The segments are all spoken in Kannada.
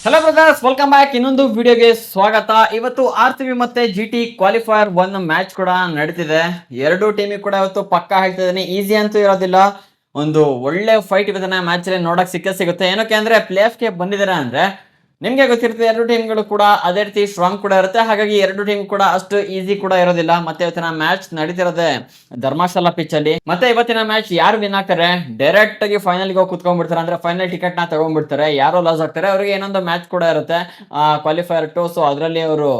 Hello brothers, welcome back. ಇನ್ನೊಂದು ವಿಡಿಯೋಗೆ ಸ್ವಾಗತ. ಇವತ್ತು RCB ಮತ್ತೆ GT ಕ್ವಾಲಿಫೈಯರ್ 1 ಮ್ಯಾಚ್ ಕೂಡ ನಡೀತಿದೆ. ಎರಡು ಟೀಮಿಗೆ ಕೂಡ ಇವತ್ತು ಪಕ್ಕಾ ಹೇಳ್ತಿದ್ದೀನಿ, ಈಸಿ ಅಂತೂ ಇರೋದಿಲ್ಲ. ಒಂದು ಒಳ್ಳೆ ಫೈಟ್ ಇವತ್ತಿನ ಮ್ಯಾಚ್ ಅಲ್ಲಿ ನೋಡಕ್ ಸಿಗುತ್ತೆ. ಏನಕ್ಕೆ ಅಂದ್ರೆ ಪ್ಲೇ ಆಫ್ ಗೆ ಬಂದಿದ್ದಾರೆ ಅಂದ್ರೆ ನಿಮ್ಗೆ ಗೊತ್ತಿರುತ್ತೆ, ಎರಡು ಟೀಮ್ಗಳು ಕೂಡ ಅದೇ ರೀತಿ ಸ್ಟ್ರಾಂಗ್ ಕೂಡ ಇರುತ್ತೆ. ಹಾಗಾಗಿ ಎರಡು ಟೀಮ್ ಕೂಡ ಅಷ್ಟು ಈಸಿ ಕೂಡ ಇರೋದಿಲ್ಲ. ಮತ್ತೆ ಇವತ್ತಿನ ಮ್ಯಾಚ್ ನಡೀತಿರೋದೆ ಧರ್ಮಶಾಲಾ ಪಿಚ್ ಅಲ್ಲಿ. ಮತ್ತೆ ಇವತ್ತಿನ ಮ್ಯಾಚ್ ಯಾರು ವಿನ್ ಆಗ್ತಾರೆ, ಡೈರೆಕ್ಟ್ ಆಗಿ ಫೈನಲ್ ಗೆ ಹೋಗಿ ಕುತ್ಕೊಂಡ್ಬಿಡ್ತಾರೆ. ಅಂದ್ರೆ ಫೈನಲ್ ಟಿಕೆಟ್ ನ ತಗೊಂಡ್ಬಿಡ್ತಾರೆ. ಯಾರೋ ಲಾಸ್ ಆಗ್ತಾರೆ ಅವರಿಗೆ ಇನ್ನೊಂದು ಮ್ಯಾಚ್ ಕೂಡ ಇರುತ್ತೆ, ಕ್ವಾಲಿಫೈಯರ್ 2. ಸೊ ಅದರಲ್ಲಿ ಅವರು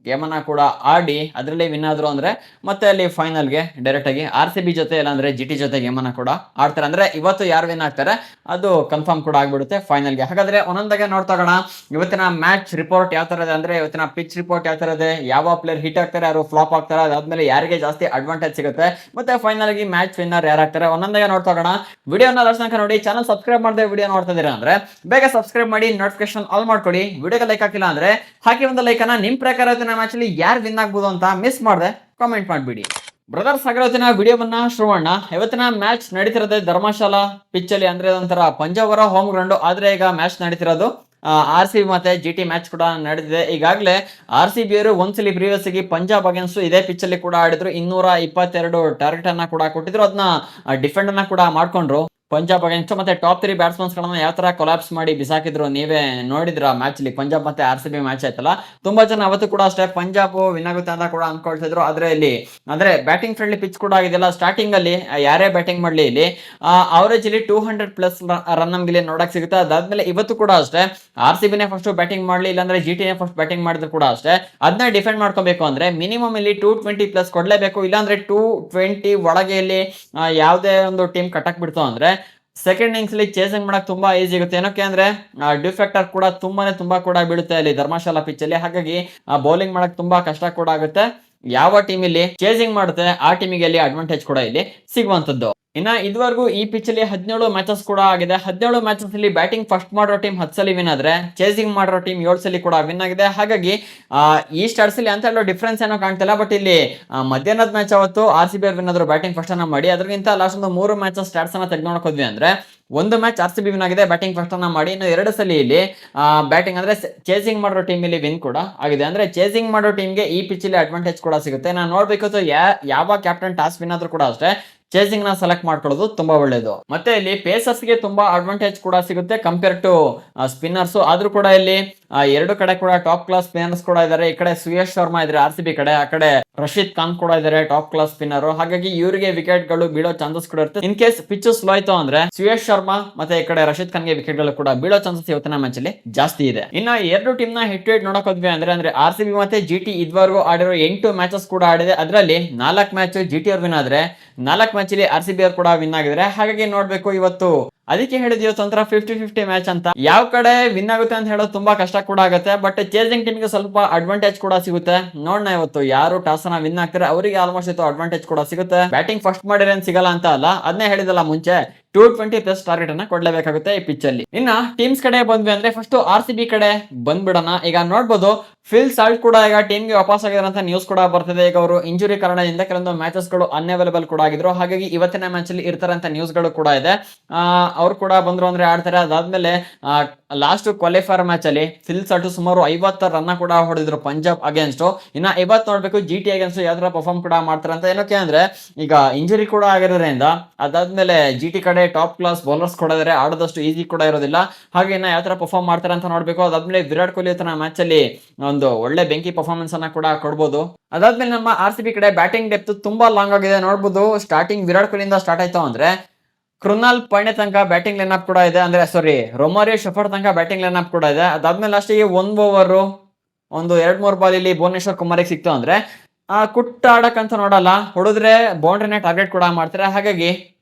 ಗೇಮನ್ನ ಕೂಡ ಆಡಿ ಅದರಲ್ಲಿ ವಿನ್ ಆದ್ರು ಅಂದ್ರೆ ಮತ್ತೆ ಅಲ್ಲಿ ಫೈನಲ್ಗೆ ಡೈರೆಕ್ಟ್ ಆಗಿ RCB ಜೊತೆ ಇಲ್ಲಾಂದ್ರೆ GT ಜೊತೆ ಗೇಮನ್ನ ಕೂಡ ಆಡ್ತಾರೆ. ಅಂದ್ರೆ ಇವತ್ತು ಯಾರು ವಿನ್ ಆಗ್ತಾರೆ ಅದು ಕನ್ಫರ್ಮ್ ಕೂಡ ಆಗ್ಬಿಡುತ್ತೆ ಫೈನಲ್ಗೆ. ಹಾಗಾದ್ರೆ ಒಂದೊಂದಾಗೆ ನೋಡ್ತಾ ಹೋಗೋಣ. ಇವತ್ತಿನ ಮ್ಯಾಚ್ ರಿಪೋರ್ಟ್ ಯಾವ ತರ ಇದೆ ಅಂದ್ರೆ, ಇವತ್ತಿನ ಪಿಚ್ ರಿಪೋರ್ಟ್ ಯಾವ ತರ ಇದೆ, ಯಾವ ಪ್ಲೇಯರ್ ಹಿಟ್ ಆಗ್ತಾರೆ, ಯಾರು ಫ್ಲಾಪ್ ಆಗ್ತಾರೆ, ಅದಾದ್ಮೇಲೆ ಯಾರಿಗೆ ಜಾಸ್ತಿ ಅಡ್ವಾಂಟೇಜ್ ಸಿಗುತ್ತೆ, ಮತ್ತೆ ಫೈನಲ್ ಆಗಿ ಮ್ಯಾಚ್ ವಿನ್ನರ್ ಯಾರಾಗ್ತಾರೆ, ಒಂದೊಂದಾಗೆ ನೋಡ್ತಾ ಹೋಗೋಣ. ವಿಡಿಯೋನ ದರ್ಶನಕ ನೋಡಿ. ಚಾನಲ್ ಸಬ್ಸ್ಕ್ರೈಬ್ ಮಾಡದೆ ವಿಡಿಯೋ ನೋಡ್ತಾ ಇದೀರಾ ಅಂದ್ರೆ ಬೇಗ ಸಬ್ಸ್ಕ್ರೈಬ್ ಮಾಡಿ, ನೋಟಿಫಿಕೇಶನ್ ಆಲ್ ಮಾಡ್ಕೊಡಿ. ವಿಡಿಯೋಗೆ ಲೈಕ್ ಹಾಕಿಲ್ಲ ಅಂದ್ರೆ ಹಾಕಿ ಒಂದು ಲೈಕ್ ಅನ್ನ. ನಿಮ್ ಪ್ರಕಾರ ಇವತ್ತಿನ ಮ್ಯಾಚ್ ಅಲ್ಲಿ ಯಾರು ವಿನ್ ಆಗ್ಬೋದು ಅಂತ ಮಿಸ್ ಮಾಡದೆ ಕಾಮೆಂಟ್ ಮಾಡ್ಬಿಡಿ. ಬ್ರದರ್ಸ್, ಇವತ್ತಿನ ವಿಡಿಯೋವನ್ನ ಶುರು ಮಾಡೋಣ. ಇವತ್ತಿನ ಮ್ಯಾಚ್ ನಡೀತಿರೋದು ಧರ್ಮಶಾಲಾ ಪಿಚ್ ಅಲ್ಲಿ. ಅಂದ್ರೆ ಒಂಥರ ಪಂಜಾಬ್ ಅವರ ಹೋಮ್ ಗ್ರೌಂಡ್. ಆದ್ರೆ ಈಗ ಮ್ಯಾಚ್ ನಡೀತಿರೋದು RCB ಮತ್ತೆ GT ಮ್ಯಾಚ್ ಕೂಡ ನಡೆದಿದೆ. ಈಗಾಗಲೇ RCB ಅವರು ಒಂದ್ಸಲಿ ಪ್ರೀವಿಯಸ್ ಆಗಿ ಪಂಜಾಬ್ ಅಗೇನ್ಸ್ಟ್ ಇದೇ ಪಿಚ್ ಅಲ್ಲಿ ಕೂಡ ಆಡಿದ್ರು. 222 ಟಾರ್ಗೆಟ್ ಅನ್ನ ಕೂಡ ಕೊಟ್ಟಿದ್ರು. ಅದನ್ನ ಡಿಫೆಂಡ್ ಅನ್ನ ಕೂಡ ಮಾಡ್ಕೊಂಡ್ರು ಪಂಜಾಬ್ ಅಗೇನ್ಸ್ಟ್. ಮತ್ತೆ ಟಾಪ್ 3 ಬ್ಯಾಟ್ಸ್ಮನ್ಸ್ ಗಳನ್ನ ಯಾವ ತರ ಕೊಲಾಪ್ಸ್ ಮಾಡಿ ಬಿಸಾಕಿದ್ರು ನೀವೇ ನೋಡಿದ್ರ ಮ್ಯಾಚ್ ಅಲ್ಲಿ. ಪಂಜಾಬ್ ಮತ್ತೆ RCB ಮ್ಯಾಚ್ ಆಯ್ತಲ್ಲ, ತುಂಬಾ ಜನ ಅವತ್ತು ಕೂಡ ಅಷ್ಟೇ ಪಂಜಾಬ್ ವಿನ್ ಆಗುತ್ತೆ ಅಂತ ಕೂಡ ಅನ್ಕೊಳ್ತಿದ್ರು. ಆದ್ರೆ ಇಲ್ಲಿ ಅಂದ್ರೆ ಬ್ಯಾಟಿಂಗ್ ಫ್ರೆಂಡ್ಲಿ ಪಿಚ್ ಕೂಡ ಆಗಿದೆಲ್ಲ. ಸ್ಟಾರ್ಟಿಂಗ್ ಅಲ್ಲಿ ಯಾರೇ ಬ್ಯಾಟಿಂಗ್ ಮಾಡ್ಲಿ ಇಲ್ಲಿ ಅವರೇಜ್ ಇಲ್ಲಿ 200+ ರನ್ ನಮ್ಗೆ ಇಲ್ಲಿ ನೋಡಕ್ ಸಿಗುತ್ತೆ. ಅದಾದ್ಮೇಲೆ ಇವತ್ತು ಕೂಡ ಅಷ್ಟೇ RCB ನೇ ಫಸ್ಟ್ ಬ್ಯಾಟಿಂಗ್ ಮಾಡ್ಲಿ, ಇಲ್ಲಾಂದ್ರೆ GT ನೇ ಫಸ್ಟ್ ಬ್ಯಾಟಿಂಗ್ ಮಾಡಿದ್ರು ಕೂಡ ಅಷ್ಟೇ ಅದನ್ನ ಡಿಫೆಂಡ್ ಮಾಡ್ಕೋಬೇಕು ಅಂದ್ರೆ ಮಿನಿಮಮ್ ಇಲ್ಲಿ 220+ ಕೊಡ್ಲೇಬೇಕು. ಇಲ್ಲಾಂದ್ರೆ 220 ಒಳಗೆ ಇಲ್ಲಿ ಯಾವುದೇ ಒಂದು ಟೀಮ್ ಕಟ್ಟಕ್ ಬಿಡ್ತು ಅಂದ್ರೆ ಸೆಕೆಂಡ್ ಇನ್ನಿಂಗ್ಸ್ ಅಲ್ಲಿ ಚೇಸಿಂಗ್ ಮಾಡಕ್ ತುಂಬಾ ಈಸಿ ಆಗುತ್ತೆ. ಏನಕ್ಕೆ ಅಂದ್ರೆ ಡಿಫೆಕ್ಟರ್ ಕೂಡ ತುಂಬಾ ಕೂಡ ಬೀಳುತ್ತೆ ಅಲ್ಲಿ ಧರ್ಮಶಾಲಾ ಪಿಚ್ ಅಲ್ಲಿ. ಹಾಗಾಗಿ ಬೌಲಿಂಗ್ ಮಾಡಕ್ ತುಂಬಾ ಕಷ್ಟ ಕೂಡ ಆಗುತ್ತೆ. ಯಾವ ಟೀಮ್ ಇಲ್ಲಿ ಚೇಸಿಂಗ್ ಮಾಡುತ್ತೆ ಆ ಟೀಮಿಗೆ ಅಲ್ಲಿ ಅಡ್ವಾಂಟೇಜ್ ಕೂಡ ಇಲ್ಲಿ ಸಿಗುವಂತದ್ದು. ಇನ್ನ ಇದುವರೆಗೂ ಈ ಪಿಚ್ ಅಲ್ಲಿ 17 ಮ್ಯಾಚಸ್ ಕೂಡ ಆಗಿದೆ. 17 ಮ್ಯಾಚಸ್ ಅಲ್ಲಿ ಬ್ಯಾಟಿಂಗ್ ಫಸ್ಟ್ ಮಾಡೋ ಟೀಮ್ 10 ಸಲ ವಿನ್ ಆದ್ರೆ ಚೇಸಿಂಗ್ ಮಾಡಿರೋ ಟೀಮ್ 7 ಸಲ ಕೂಡ ವಿನ್ ಆಗಿದೆ. ಹಾಗಾಗಿ ಈ ಸ್ಟಾರ್ಟ್ಸ್ ಅಲ್ಲಿ ಅಂತ ಹೇಳೋ ಡಿಫ್ರೆನ್ಸ್ ಏನೋ ಕಾಣ್ತಿಲ್ಲ. ಬಟ್ ಇಲ್ಲಿ ಮಧ್ಯಾಹ್ನದ ಮ್ಯಾಚ್ ಅವತ್ತು RCB ವಿನ್ ಆದ್ರು ಬ್ಯಾಟಿಂಗ್ ಫಸ್ಟ್ ಅನ್ನ ಮಾಡಿ. ಅದಕ್ಕಿಂತ ಲಾಸ್ಟ್ ಒಂದು 3 ಮ್ಯಾಚಸ್ ಸ್ಟಾರ್ಟ್ಸ್ ಅನ್ನ ತೆಗೆದು ನೋಡ್ಕೋದ್ವಿ ಅಂದ್ರೆ ಒಂದು ಮ್ಯಾಚ್ RCB ವಿನ್ ಆಗಿದೆ ಬ್ಯಾಟಿಂಗ್ ಫಸ್ಟ್ ಅನ್ನ ಮಾಡಿ. ಇನ್ನು 2 ಸಲ ಇಲ್ಲಿ ಬ್ಯಾಟಿಂಗ್ ಅಂದ್ರೆ ಚೇಸಿಂಗ್ ಮಾಡೋ ಟೀಮ್ ಇಲ್ಲಿ ವಿನ್ ಕೂಡ ಆಗಿದೆ. ಅಂದ್ರೆ ಚೇಸಿಂಗ್ ಮಾಡೋ ಟೀಮ್ಗೆ ಈ ಪಿಚ್ ಅಲ್ಲಿ ಅಡ್ವಾಂಟೇಜ್ ಕೂಡ ಸಿಗುತ್ತೆ. ನಾನು ನೋಡ್ಬೇಕು ಯಾವ ಕ್ಯಾಪ್ಟನ್ ಟಾಸ್ ವಿನ್ ಆದ್ರೂ ಕೂಡ ಅಷ್ಟೇ ಚೇಸಿಂಗ್ ನ ಸೆಲೆಕ್ಟ್ ಮಾಡ್ಕೊಳ್ಳೋದು ತುಂಬಾ ಒಳ್ಳೇದು. ಮತ್ತೆ ಇಲ್ಲಿ ಪೇಸರ್ಸ್ ಗೆ ತುಂಬಾ ಅಡ್ವಾಂಟೇಜ್ ಕೂಡ ಸಿಗುತ್ತೆ ಕಂಪೇರ್ ಟು ಸ್ಪಿನ್ನರ್ಸ್. ಆದ್ರೂ ಕೂಡ ಇಲ್ಲಿ ಎರಡು ಕಡೆ ಕೂಡ ಟಾಪ್ ಕ್ಲಾಸ್ ಸ್ಪಿನ್ನರ್ಸ್ ಕೂಡ ಇದಾರೆ. ಈ ಕಡೆ ಸುಯೇಶ್ ಶರ್ಮಾ ಇದ್ರೆ RCB ಕಡೆ, ಆ ಕಡೆ ರಶೀದ್ ಖಾನ್ ಕೂಡ ಇದಾರೆ ಟಾಪ್ ಕ್ಲಾಸ್ ಸ್ಪಿನ್ನರ್. ಹಾಗಾಗಿ ಇವರಿಗೆ ವಿಕೆಟ್ ಗಳು ಬೀಳೋ ಚಾನ್ಸಸ್ ಕೂಡ ಇರುತ್ತೆ. ಇನ್ ಕೇಸ್ ಪಿಚ್ ಸ್ಲೋ ಆಯ್ತು ಅಂದ್ರೆ ಸುಯೇಶ್ ಶರ್ಮಾ ಮತ್ತೆ ಈ ಕಡೆ ರಶೀದ್ ಖಾನ್ ಗೆ ವಿಕೆಟ್ ಗಳು ಕೂಡ ಬೀಳೋ ಚಾನ್ಸಸ್ ಇವತ್ತಿನ ಮ್ಯಾಚ್ ಅಲ್ಲಿ ಜಾಸ್ತಿ ಇದೆ. ಇನ್ನ ಎರಡು ಟೀಮ್ ನ ಹೆಡ್ ಟು ಹೆಡ್ ನೋಡಕ್ ಹೋದ್ವಿ ಅಂದ್ರೆ RCB ಮತ್ತೆ GT ಇದುವರೆಗೂ ಆಡಿರೋ 8 ಮ್ಯಾಚಸ್ ಕೂಡ ಆಡಿದೆ. ಅದರಲ್ಲಿ 4 ಮ್ಯಾಚ್ GT ಅವ್ರು ವಿನ್ ಆದ್ರೆ 4 ಮ್ಯಾಚ್ ಅಲ್ಲಿ RCB ಅವ್ರು ಕೂಡ ವಿನ್ ಆಗಿದ್ರೆ. ಹಾಗಾಗಿ ನೋಡ್ಬೇಕು ಇವತ್ತು, ಅದಕ್ಕೆ ಹೇಳಿದ್ವಿ ಇವತ್ತು ಒಂಥರ 50-50 ಮ್ಯಾಚ್ ಅಂತ. ಯಾವ ಕಡೆ ವಿನ್ ಆಗುತ್ತೆ ಅಂತ ಹೇಳೋದು ತುಂಬಾ ಕಷ್ಟ ಕೂಡ ಆಗುತ್ತೆ. ಬಟ್ ಚೇಸಿಂಗ್ ಟೀಮ್ಗೆ ಸ್ವಲ್ಪ ಅಡ್ವಾಂಟೇಜ್ ಕೂಡ ಸಿಗುತ್ತೆ. ನೋಡೋಣ ಇವತ್ತು ಯಾರು ಟಾಸ್ ಅನ್ನ ವಿನ್ ಆಗ್ತಾರೆ ಅವರಿಗೆ ಆಲ್ಮೋಸ್ಟ್ ಇವತ್ತು ಅಡ್ವಾಂಟೇಜ್ ಕೂಡ ಸಿಗುತ್ತೆ. ಬ್ಯಾಟಿಂಗ್ ಫಸ್ಟ್ ಮಾಡಿದ್ರೆ ಸಿಗಲ್ಲ ಅಂತ ಅಲ್ಲ, ಅದನ್ನೇ ಹೇಳಿದಲ್ಲ ಮುಂಚೆ 220+ ಟಾರ್ಗೆಟ್ ಅನ್ನ ಕೊಡ್ಲೇಬೇಕಾಗುತ್ತೆ ಈ ಪಿಚ್ ಅಲ್ಲಿ. ಇನ್ನ ಟೀಮ್ಸ್ ಕಡೆ ಬಂದ್ವಿ ಅಂದ್ರೆ ಫಸ್ಟ್ RCB ಕಡೆ ಬಂದ್ಬಿಡೋಣ. ಈಗ ನೋಡ್ಬೋದು ಫಿಲ್ ಸಾಲ್ಟ್ ಕೂಡ ಈಗ ಟೀಮ್ ಗೆ ವಾಪಸ್ ಆಗಿದ್ದಾರೆ ಅಂತ ನ್ಯೂಸ್ ಕೂಡ ಬರ್ತಿದೆ. ಈಗ ಅವರು ಇಂಜುರಿ ಕಾರಣದಿಂದ ಕೆಲವೊಂದು ಮ್ಯಾಚಸ್ ಗಳು ಅನ್ಅವೈಲೇಬಲ್ ಕೂಡ ಆಗಿದ್ರು. ಹಾಗಾಗಿ ಇವತ್ತಿನ ಮ್ಯಾಚ್ ಅಲ್ಲಿ ಇರ್ತಾರೆ ಅಂತ ನ್ಯೂಸ್ ಗಳು ಕೂಡ ಇದೆ. ಅವ್ರು ಕೂಡ ಬಂದ್ರು ಅಂದ್ರೆ ಆಡ್ತಾರೆ. ಅದಾದ್ಮೇಲೆ ಲಾಸ್ಟ್ ಕ್ವಾಲಿಫೈರ್ ಮ್ಯಾಚ್ ಅಲ್ಲಿ ಫಿಲ್ ಸಾಲ್ಟ್ ಸುಮಾರು 50 ರನ್ ಕೂಡ ಹೊಡೆದಿದ್ರು ಪಂಜಾಬ್ ಅಗೇನ್ಸ್ಟ್. ಇನ್ನ ಇವತ್ತು ನೋಡ್ಬೇಕು GT ಅಗೇನ್ಸ್ಟ್ ಯಾವ ತರ ಪರ್ಫಾರ್ಮ್ ಕೂಡ ಮಾಡ್ತಾರೆ ಅಂತ. ಏನಕ್ಕೆ ಅಂದ್ರೆ ಈಗ ಇಂಜುರಿ ಕೂಡ ಆಗಿರೋದ್ರಿಂದ, ಅದಾದ್ಮೇಲೆ GT ಕಡೆ ಟಾಪ್ ಕ್ಲಾಸ್ ಬೌಲರ್ಸ್ ಕೂಡ ಇದಾರೆ, ಆಡೋದಷ್ಟು ಈಸಿ ಕೂಡ ಇರೋದಿಲ್ಲ. ಹಾಗೆ ಇನ್ನ ಯಾವ ತರ ಪರ್ಫಾರ್ಮ್ ಮಾಡ್ತಾರೆ ಅಂತ ನೋಡ್ಬೇಕು. ಅದಾದ್ಮೇಲೆ ವಿರಾಟ್ ಕೊಹ್ಲಿ ತನ್ನ ಮ್ಯಾಚ್ ಅಲ್ಲಿ ಒಂದು ಒಳ್ಳೆ ಬೆಂಕಿ ಪರ್ಫಾರ್ಮೆನ್ಸ್ ಅನ್ನ ಕೂಡ ಕೊಡ್ಬೋದು. ಅದಾದ್ಮೇಲೆ ನಮ್ಮ RCB ಕಡೆ ಬ್ಯಾಟಿಂಗ್ ಡೆಪ್ತ್ ತುಂಬಾ ಲಾಂಗ್ ಆಗಿದೆ. ನೋಡ್ಬೋದು ಸ್ಟಾರ್ಟಿಂಗ್ ವಿರಾಟ್ ಕೊಹ್ಲಿಯಿಂದ ಸ್ಟಾರ್ಟ್ ಆಯ್ತು ಅಂದ್ರೆ ಕೃನಾಲ್ ಪಾಂಡೆ ತನಕ ಬ್ಯಾಟಿಂಗ್ ಲೈನ್ ಅಪ್ ಕೂಡ ಇದೆ. ಅಂದ್ರೆ ರೊಮಾರಿಯೋ ಶೆಫರ್ಡ್ ತನಕ ಬ್ಯಾಟಿಂಗ್ ಲೈನ್ ಅಪ್ ಕೂಡ ಇದೆ. ಅದಾದ್ಮೇಲೆ ಲಾಸ್ಟಿಗೆ 1 ಓವರ್ ಒಂದು 2-3 ಬಾಲ್ ಇಲ್ಲಿ ಭುವನೇಶ್ವರ್ ಕುಮಾರಿಗೆ ಸಿಕ್ತು ಅಂದ್ರೆ ಕುಟ್ಟ ಆಡಕ್ಕಂತ ನೋಡಲ್ಲ, ಹೊಡೆದ್ರೆ ಬೌಂಡ್ರಿನೇ ಟಾರ್ಗೆಟ್ ಕೂಡ ಮಾಡ್ತಾರೆ. ಹಾಗಾಗಿ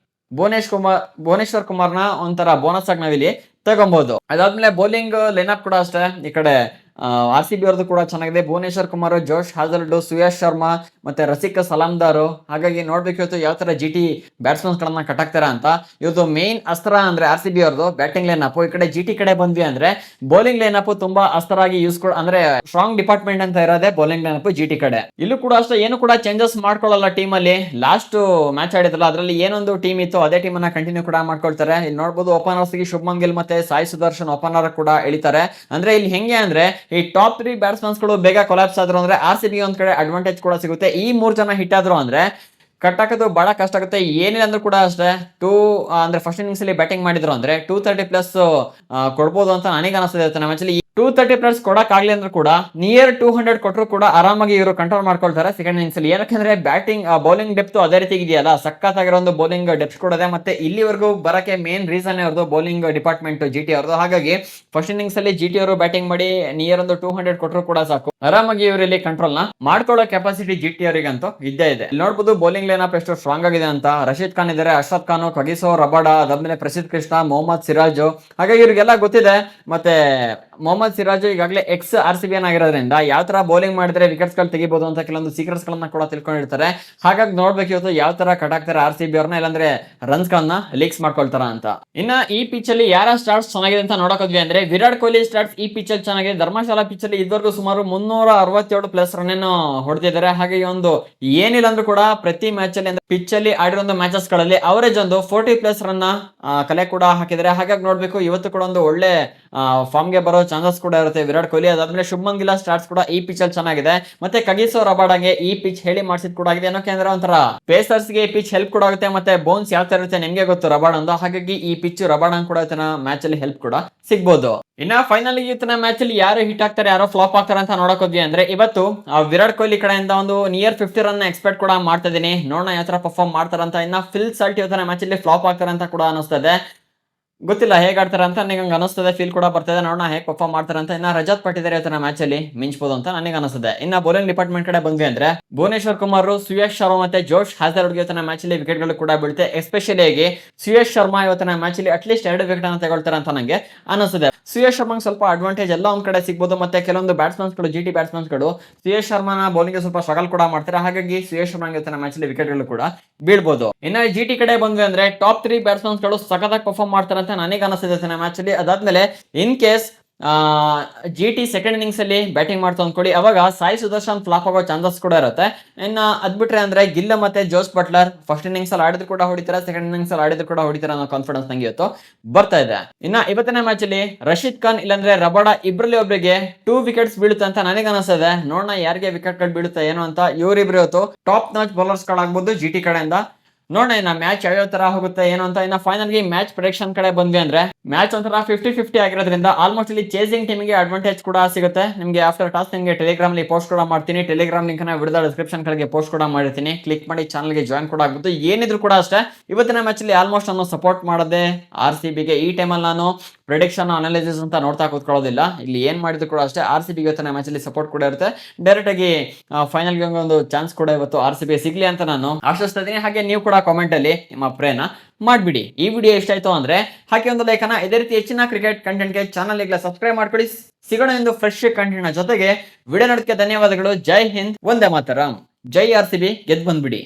ಭುವನೇಶ್ವರ್ ಕುಮಾರ್ನ ಒಂಥರ ಬೋನಸ್ ಆಗಿ ನಾವಿಲ್ಲಿ ತಗೊಬಹುದು. ಅದಾದ್ಮೇಲೆ ಬೌಲಿಂಗ್ ಲೈನ್ ಅಪ್ ಕೂಡ ಅಷ್ಟೇ. ಈ ಕಡೆ ಆರ್ ಸಿ ಬಿ ಅವ್ರದ್ದು ಕೂಡ ಚೆನ್ನಾಗಿದೆ. ಭುವನೇಶ್ವರ್ ಕುಮಾರ್, ಜೋಶ್ ಹಾಜಲ್ಡು, ಸುಯಶ್ ಶರ್ಮಾ ಮತ್ತೆ ರಸಿಕ್ ಸಲಾಮ್ದಾರು. ಹಾಗಾಗಿ ನೋಡ್ಬೇಕು ಇವತ್ತು ಯಾವ ತರ ಜಿ ಟಿ ಬ್ಯಾಟ್ಸ್ಮನ್ಸ್ ಗಳನ್ನ ಕಟ್ಟಾಕ್ತಾರ ಅಂತ. ಇವತ್ತು ಮೇನ್ ಅಸ್ತ್ರ ಅಂದ್ರೆ ಆರ್ ಸಿ ಬಿ ಅವ್ರದ್ದು ಬ್ಯಾಟಿಂಗ್ ಲೈನ್ ಅಪ್. ಈ ಕಡೆ ಜಿ ಟಿ ಕಡೆ ಬಂದ್ವಿ ಅಂದ್ರೆ ಬೌಲಿಂಗ್ ಲೈನ್ ಅಪ್ ತುಂಬಾ ಅಸ್ತರಾಗಿ ಯೂಸ್ ಅಂದ್ರೆ ಸ್ಟ್ರಾಂಗ್ ಡಿಪಾರ್ಟ್ಮೆಂಟ್ ಅಂತ ಇರೋದೇ bowling line up G T ಕಡೆ. ಇಲ್ಲೂ ಕೂಡ ಅಷ್ಟೇ ಏನು ಕೂಡ ಚೇಂಜಸ್ ಮಾಡ್ಕೊಳ್ಳಲ್ಲ ಟೀಮ್ ಅಲ್ಲಿ. ಲಾಸ್ಟ್ ಮ್ಯಾಚ್ ಆಡಿದ್ರಲ್ಲ ಅದರಲ್ಲಿ ಏನೊಂದು ಟೀಮ್ ಇತ್ತು ಅದೇ ಟೀಮ್ ಅನ್ನ ಕಂಟಿನ್ಯೂ ಕೂಡ ಮಾಡ್ಕೊಳ್ತಾರೆ. ಇಲ್ಲಿ ನೋಡಬಹುದು ಓಪನರ್ಸ್ ಗೆ ಶುಭ್ಮನ್ ಗಿಲ್ ಮತ್ತೆ ಸಾಯಿ ಸುದರ್ಶನ್ ಓಪನರ್ ಕೂಡ ಎಳಿತಾರೆ. ಅಂದ್ರೆ ಇಲ್ಲಿ ಹೆಂಗೆ ಅಂದ್ರೆ ಈ ಟಾಪ್ 3 ಬ್ಯಾಟ್ಸ್ಮನ್ಸ್ ಗಳು ಬೇಗ ಕೊಲಾಪ್ಸ್ ಆದ್ರು ಅಂದ್ರೆ ಆರ್ ಸಿ ಬಿ ಒಂದ್ ಕಡೆ ಅಡ್ವಾಂಟೇಜ್ ಕೂಡ ಸಿಗುತ್ತೆ. ಈ 3 ಜನ ಹಿಟ್ ಆದ್ರು ಅಂದ್ರೆ ಕಟ್ಟಾಕೋದು ಬಹಳ ಕಷ್ಟ ಆಗುತ್ತೆ. ಏನಿಲ್ಲ ಅಂದ್ರೂ ಕೂಡ ಅಷ್ಟೇ ಅಂದ್ರೆ ಫಸ್ಟ್ ಇನ್ನಿಂಗ್ಸ್ ಅಲ್ಲಿ ಬ್ಯಾಟಿಂಗ್ ಮಾಡಿದ್ರು ಅಂದ್ರೆ 230+ ಕೊಡ್ಬೋದು ಅಂತ ನನಗೆ ಅನಿಸ್ತದೆ. ಮ್ಯಾಚಲ್ಲಿ 230+ ಕೊಡಕ್ ಆಗ್ಲಿ ಅಂದ್ರೂ ಕೂಡ ನಿಯರ್ 200 ಕೊಟ್ಟರು ಕೂಡ ಆರಾಮಾಗಿ ಇವರು ಕಂಟ್ರೋಲ್ ಮಾಡ್ಕೊಳ್ತಾರೆ ಸೆಕೆಂಡ್ ಇನ್ನಿಂಗ್ಸ್ ಅಲ್ಲಿ. ಏನಕ್ಕೆ ಬ್ಯಾಟಿಂಗ್ ಬೌಲಿಂಗ್ ಡೆಪ್ತ್ ಅದೇ ರೀತಿ ಇದೆಯಲ್ಲ, ಸಖತ್ತಾಗಿರೋ ಒಂದು ಬೌಲಿಂಗ್ ಡೆಪ್ತ್ ಕೊಡದೆ. ಮತ್ತೆ ಇಲ್ಲಿವರೆಗೂ ಬರಕ್ಕೆ ಮೇನ್ ರೀಸನ್ ಅವ್ರದ್ದು ಬೌಲಿಂಗ್ ಡಿಪಾರ್ಟ್ಮೆಂಟ್ ಜಿ ಟಿ ಅವ್ರದ್ದು. ಹಾಗಾಗಿ ಫಸ್ಟ್ ಇನ್ನಿಂಗ್ಸ್ ಅಲ್ಲಿ ಜಿ ಟಿ ಅವರು ಬ್ಯಾಟಿಂಗ್ ಮಾಡಿ ನಿಯರ್ ಒಂದು 200 ಕೊಟ್ಟರು ಕೂಡ ಸಾಕು, ಆರಾಮಾಗಿ ಇವರಲ್ಲಿ ಕಂಟ್ರೋಲ್ ನ ಮಾಡ್ಕೊಳ್ಳೋ ಕೆಪಾಸಿಟಿ ಜಿ ಟಿ ಅವರಿಗಂತೂ ಇದ್ದೇ ಇದೆ. ನೋಡಬಹುದು ಬೌಲಿಂಗ್ ಲೈನ್ ಅಪ್ ಎಷ್ಟು ಸ್ಟ್ರಾಂಗ್ ಆಗಿದೆ ಅಂತ. ರಶೀದ್ ಖಾನ್ ಇದ್ದಾರೆ, ಅಶ್ರಫ್ ಖಾನ್, ಕಗಿಸೋ ರಬಾಡ, ಅದಾದ್ಮೇಲೆ ಪ್ರಸಿದ್ಧ ಕೃಷ್ಣ, ಮೊಹಮ್ಮದ್ ಸಿರಾಜ್. ಹಾಗಾಗಿ ಇವ್ರಿಗೆಲ್ಲ ಗೊತ್ತಿದೆ. ಮತ್ತೆ ಮೊಹಮ್ಮದ್ ಸಿರಾಜ್ ಈಗಾಗಲೇ ಎಕ್ಸ್ ಆರ್ ಸಿ ಬಿ ಆಗಿರೋದ್ರಿಂದ ಯಾವ ತರ ಬೌಲಿಂಗ್ ಮಾಡಿದ್ರೆ ವಿಕೆಟ್ಸ್ ಗಳು ತೆಗಿಬಹುದು ಅಂತ ಕೆಲವೊಂದು ಸೀಕ್ರೆಟ್ಸ್ ಗಳನ್ನ ಕೂಡ ತಿಳ್ಕೊಂಡಿರ್ತಾರೆ. ಹಾಗಾಗಿ ನೋಡ್ಬೇಕು ಇವತ್ತು ಯಾವ ತರ ಕಟ್ಟಾಕ್ತಾರೆ ಆರ್ ಸಿ ಬಿ ಅವ್ರನ್ನ, ಇಲ್ಲಾಂದ್ರೆ ರನ್ಸ್ ಗಳನ್ನ ಲೀಕ್ಸ್ ಮಾಡ್ಕೊಳ್ತಾರ ಅಂತ. ಇನ್ನ ಈ ಪಿಚ್ ಅಲ್ಲಿ ಯಾರ ಸ್ಟಾರ್ಟ್ಸ್ ಚೆನ್ನಾಗಿದೆ ಅಂತ ನೋಡಕೋದ್ವಿ ಅಂದ್ರೆ ವಿರಾಟ್ ಕೊಹ್ಲಿ ಸ್ಟಾರ್ಟ್ಸ್ ಈ ಪಿಚ್ ಅಲ್ಲಿ ಚೆನ್ನಾಗಿದೆ. ಧರ್ಮಶಾಲಾ ಪಿಚ್ ಅಲ್ಲಿ ಇದುವರೆಗೂ ಸುಮಾರು 367+ ರನ್ ಅನ್ನು ಹೊಡೆದಿದ್ದಾರೆ. ಹಾಗೆ ಒಂದು ಏನಿಲ್ಲ ಅಂದ್ರೂ ಕೂಡ ಪ್ರತಿ ಮ್ಯಾಚ್ ಅಲ್ಲಿ ಪಿಚ್ ಅಲ್ಲಿ ಆಡಿರೋ ಮ್ಯಾಚಸ್ ಗಳಲ್ಲಿ ಅವರೇಜ್ ಒಂದು 40+ ರನ್ ಕಲೆ ಕೂಡ ಹಾಕಿದ್ದಾರೆ. ಹಾಗಾಗಿ ನೋಡ್ಬೇಕು ಇವತ್ತು ಕೂಡ ಒಂದು ಒಳ್ಳೆ ಫಾರ್ಮ್ ಗೆ ಬರೋ ಚಾನ್ಸಸ್ ಕೂಡ ಇರುತ್ತೆ ವಿರಾಟ್ ಕೊಹ್ಲಿ. ಅದಾದ್ಮೇಲೆ ಶುಭ್ಮನ್ ಗಿಲ್ ಸ್ಟಾರ್ಟ್ಸ್ ಕೂಡ ಈ ಪಿಚ್ ಅಲ್ಲಿ ಚೆನ್ನಾಗಿದೆ. ಮತ್ತೆ ಕಗಿಸೋ ರಬಾಡಂಗೆ ಈ ಪಿಚ್ ಹೇಳಿ ಮಾಡಿಸಿದ್ ಕೂಡ ಆಗಿದೆ. ಏನಕ್ಕೆ ಅಂದ್ರೆ ಒಂಥರ ಪೇಸರ್ಸ್ ಗೆ ಈ ಪಿಚ್ ಹೆಲ್ಪ್ ಕೂಡ ಆಗುತ್ತೆ. ಮತ್ತೆ ಬೋನ್ಸ್ ಯಾವ ತರ ಇರುತ್ತೆ ನಿಮ್ಗೆ ಗೊತ್ತು ರಬಾಡ್ ಅಂತ. ಹಾಗಾಗಿ ಈ ಪಿಚ್ ರಬಾಡಂಗ್ ಕೂಡ ಮ್ಯಾಚ್ ಅಲ್ಲಿ ಹೆಲ್ಪ್ ಕೂಡ ಸಿಗ್ಬೋದು. ಇನ್ನ ಫೈನಲ್ ಇವತ್ತಿನ ಮ್ಯಾಚ್ ಅಲ್ಲಿ ಯಾರು ಹಿಟ್ ಆಗ್ತಾರೆ ಯಾರೋ ಫ್ಲಾಪ್ ಆಗ್ತಾರೆ ಅಂತ ನೋಡಕ್ ಹೋದ್ವಿ ಅಂದ್ರೆ ಇವತ್ತು ವಿರಾಟ್ ಕೊಹ್ಲಿ ಕಡೆಯಿಂದ ಒಂದು ನಿಯರ್ 50 ರನ್ ಎಕ್ಸ್ಪೆಕ್ಟ್ ಕೂಡ ಮಾಡ್ತಾ ಇದೀನಿ. ನೋಡೋಣ ಯಾವ ತರ ಪರ್ಫಾರ್ಮ್ ಮಾಡ್ತಾರಂತ. ಇನ್ನ ಫಿಲ್ ಸಾಲ್ಟ್ ಇವತ್ತಿನ ಮ್ಯಾಚ್ ಅಲ್ಲಿ ಫ್ಲಾಪ್ ಆಗ್ತಾರೆ ಅಂತ ಕೂಡ ಅನಿಸ್ತದೆ. ಗೊತ್ತಿಲ್ಲ ಹೇಗೆ ಆಡ್ತಾರೆ ಅಂತ ನನಗೆ ಅನಿಸ್ತದೆ, ಫೀಲ್ ಕೂಡ ಬರ್ತದೆ. ನೋಡೋಣ ಹೇಗೆ ಪರ್ಫಾರ್ಮ್ ಮಾಡ್ತಾರೆ ಅಂತ. ಇನ್ನ ರಜತ್ ಪಟ್ಟಿದಾರೆ ಇವತ್ತಿನ ಮ್ಯಾಚ್ ಅಲ್ಲಿ ಮಿಂಚ್ಬೋದು ಅಂತ ನನಗೆ ಅನಿಸ್ತದೆ. ಇನ್ನ ಬೌಲಿಂಗ್ ಡಿಪಾರ್ಟ್ಮೆಂಟ್ ಕಡೆ ಬಂದ್ವಿ ಅಂದ್ರೆ ಭುವನೇಶ್ವರ್ ಕುಮಾರ್, ಸುಯಶ್ ಶರ್ಮಾ ಮತ್ತೆ ಜೋಶ್ ಹಾಜಲ್ವುಡ್ ಇವತ್ತಿನ ಮ್ಯಾಚ್ ಅಲ್ಲಿ ವಿಕೆಟ್ ಗಳು ಕೂಡ ಬೀಳುತ್ತೆ. ಎಸ್ಪೆಷಲಿ ಆಗಿ ಸುಯಶ್ ಶರ್ಮಾ ಇವತ್ತಿನ ಮ್ಯಾಚ್ ಅಲ್ಲಿ ಅಟ್ಲೀಸ್ಟ್ 2 ವಿಕೆಟ್ ಅನ್ನು ತಗೊಳ್ತಾರೆ ಅಂತ ನನಗೆ ಅನಿಸ್ತದೆ. ಸುಯಶ್ ಶರ್ಮಾಗೆ ಸ್ವಲ್ಪ ಅಡ್ವಾಂಟೇಜ್ ಎಲ್ಲ ಒಂದ್ ಕಡೆ ಸಿಗ್ಬೋದು. ಮತ್ತೆ ಕೆಲವೊಂದು ಬ್ಯಾಟ್ಸ್ಮನ್ಸ್ ಗಳು ಜಿ ಟಿ ಬ್ಯಾಟ್ಸ್ಮನ್ಸ್ ಗಳು ಸುಯಶ್ ಶರ್ಮಾನ ಬೌಲಿಂಗ್ ಸ್ವಲ್ಪ ಸ್ಟ್ರಗಲ್ ಕೂಡ ಮಾಡ್ತಾರೆ. ಹಾಗಾಗಿ ಸುಯಶ್ ಶರ್ಮಾ ಇವತ್ತಿನ ಮ್ಯಾಚ್ ಅಲ್ಲಿ ವಿಕೆಟ್ ಗಳು ಕೂಡ ಬೀಳ್ಬೋದು. ಇನ್ನ ಜಿ ಟಿ ಕಡೆ ಬಂದ್ವಿ ಅಂದ್ರೆ ಟಾಪ್ 3 ಬ್ಯಾಟ್ಸ್ಮನ್ಸ್ ಗಳು ಸಖತ್ತಾಗಿ ಪರ್ಫಾರ್ಮ್ ಮಾಡ್ತಾರೆ ಅಂತ ನನಗೆ ಅನಿಸ್ತದೆ ಮ್ಯಾಚ್ ಅಲ್ಲಿ. ಅದಾದ್ಮೇಲೆ in case G T second innings ಅಲ್ಲಿ ಬ್ಯಾಟಿಂಗ್ ಮಾಡ್ತಾ ಅಂದ್ಕೊಳ್ಳಿ, ಅವಾಗ ಸಾಯಿ ಸುದರ್ಶನ್ ಫ್ಲಾಪ್ ಆಗೋ ಚಾನ್ಸಸ್ ಕೂಡ ಇರುತ್ತೆ. ಇನ್ನ ಅದ್ಬಿಟ್ರೆ ಅಂದ್ರೆ ಗಿಲ್ ಮತ್ತೆ ಜೋಸ್ ಬಟ್ಲರ್ ಫಸ್ಟ್ ಇನ್ನಿಂಗ್ಸ್ ಅಲ್ಲಿ ಆಡಿದ್ರು ಕೂಡ ಹೊಡಿತಾರೆ, ಸೆಕೆಂಡ್ ಇನ್ನಿಂಗ್ಸ್ ಅಲ್ಲಿ ಆಡಿದ್ರು ಕೂಡ ಹೊಡಿತಾರೆ ಅನ್ನೋ ಕಾನ್ಫಿಡೆನ್ಸ್ ನಂಗೆ ಇವತ್ತು ಬರ್ತಾ ಇದೆ. ಇನ್ನ ಇವತ್ತಿನ ಮ್ಯಾಚ್ ಅಲ್ಲಿ ರಶೀದ್ ಖಾನ್ ಇಲ್ಲಾಂದ್ರೆ ರಬಾಡ ಇಬ್ರಲ್ಲಿ ಒಬ್ಬರಿಗೆ 2 ವಿಕೆಟ್ಸ್ ಬೀಳುತ್ತೆ ಅಂತ ನನಗೆ ಅನಿಸ್ತದೆ. ನೋಡೋಣ ಯಾರಿಗೆ ವಿಕೆಟ್ ಗಳು ಬೀಳುತ್ತೆ ಏನು ಅಂತ. ಇವರಿಬ್ರು ಇವತ್ತು ಟಾಪ್ ನಾಚ್ ಬೌಲರ್ಸ್ ಗಳಾಗಬಹುದು ಜಿ ಟಿ ಕಡೆಯಿಂದ. ನೋಡೋಣ ಇನ್ನ ಮ್ಯಾಚ್ ಯಾವ ತರ ಹೋಗುತ್ತೆ ಏನು ಅಂತ. ಇನ್ನ ಫೈನಲ್ ಗೆ ಮ್ಯಾಚ್ ಪ್ರೆಡಿಕ್ಷನ್ ಕಡೆ ಬಂದ್ವಿ ಅಂದ್ರೆ ಮ್ಯಾಚ್ ಒಂಥರ 50-50 ಆಗಿರೋದ್ರಿಂದ ಆಲ್ಮೋಸ್ಟ್ ಇಲ್ಲಿ ಚೇಸಿಂಗ್ ಟೀಮ್ ಗೆ ಅಡ್ವಾಂಟೇಜ್ ಕೂಡ ಸಿಗುತ್ತೆ. ನಿಮಗೆ ಆಫ್ಟರ್ ಟಾಸ್ ನಿಮಗೆ ಟೆಲಿಗ್ರಾಮ್ ಅಲ್ಲಿ ಪೋಸ್ಟ್ ಕೂಡ ಮಾಡ್ತೀನಿ. ಟೆಲಿಗ್ರಾಮ್ ಲಿಂಕ್ ನ ವಿಡಿಯೋ ಡಿಸ್ಕ್ರಿಪ್ಷನ್ ಕಡೆಗೆ ಪೋಸ್ಟ್ ಕೂಡ ಮಾಡಿರ್ತೀನಿ. ಕ್ಲಿಕ್ ಮಾಡಿ ಚಾನಲ್ ಗೆ ಜಾಯ್ನ್ ಕೂಡ ಆಗ್ಬೋದು. ಏನಿದ್ರು ಕೂಡ ಅಷ್ಟೇ ಇವತ್ತಿನ ಮ್ಯಾಚ್ ಅಲ್ಲಿ ಆಲ್ಮೋಸ್ಟ್ ನಾನು ಸಪೋರ್ಟ್ ಮಾಡದೆ ಆರ್ ಸಿ ಬಿಗೆ. ಈ ಟೈಮಲ್ಲಿ ನಾನು ಪ್ರೆಡಿಕ್ಷನ್ ಅನಾಲಿಸಿಸ್ ಅಂತ ನೋಡ್ತಾ ಕೂತ್ಕೊಳ್ಳೋದಿಲ್ಲ. ಇಲ್ಲಿ ಏನ್ ಮಾಡಿದ್ರು ಕೂಡ ಅಷ್ಟೇ ಆರ್ ಸಿ ಬಿ ಇವತ್ತಿನ ಮ್ಯಾಚ್ ಅಲ್ಲಿ ಸಪೋರ್ಟ್ ಕೂಡ ಇರುತ್ತೆ. ಡೈರೆಕ್ಟ್ ಆಗಿ ಫೈನಲ್ ಗೆ ಒಂದು ಚಾನ್ಸ್ ಕೂಡ ಇವತ್ತು ಆರ್ ಸಿ ಬಿ ಸಿಗ್ಲಿ ಅಂತ ನಾನು ಆಶಿಸ್ತಾ ಇದ್ದೀನಿ. ಹಾಗೆ ನೀವು ಕೂಡ ಕಾಮೆಂಟ್ ಅಲ್ಲಿ ನಿಮ್ಮ ಅಭಿಪ್ರಾಯನ ಮಾಡ್ಬಿಡಿ. ಈ ವಿಡಿಯೋ ಇಷ್ಟ ಆಯ್ತು ಅಂದ್ರೆ ಹಾಗೆ ಒಂದು ಲೈಕ್ ಅನ್ನ. ಇದೇ ರೀತಿ ಹೆಚ್ಚಿನ ಕ್ರಿಕೆಟ್ ಕಂಟೆಂಟ್ ಗೆ ಚಾನಲ್ ಈಗಲೇ ಸಬ್ಸ್ಕ್ರೈಬ್ ಮಾಡ್ಕೊಳ್ಳಿ. ಸಿಗೋಣ ಎಂದು ಫ್ರೆಶ್ ಕಂಟೆಂಟ್ ನ ಜೊತೆಗೆ. ವಿಡಿಯೋ ನೋಡೋದಕ್ಕೆ ಧನ್ಯವಾದಗಳು. ಜೈ ಹಿಂದ್, ವಂದೇ ಮಾತರಂ. ಜೈ ಆರ್ ಸಿ ಬಿ, ಗೆದ್ದು ಬಂದ್ಬಿಡಿ.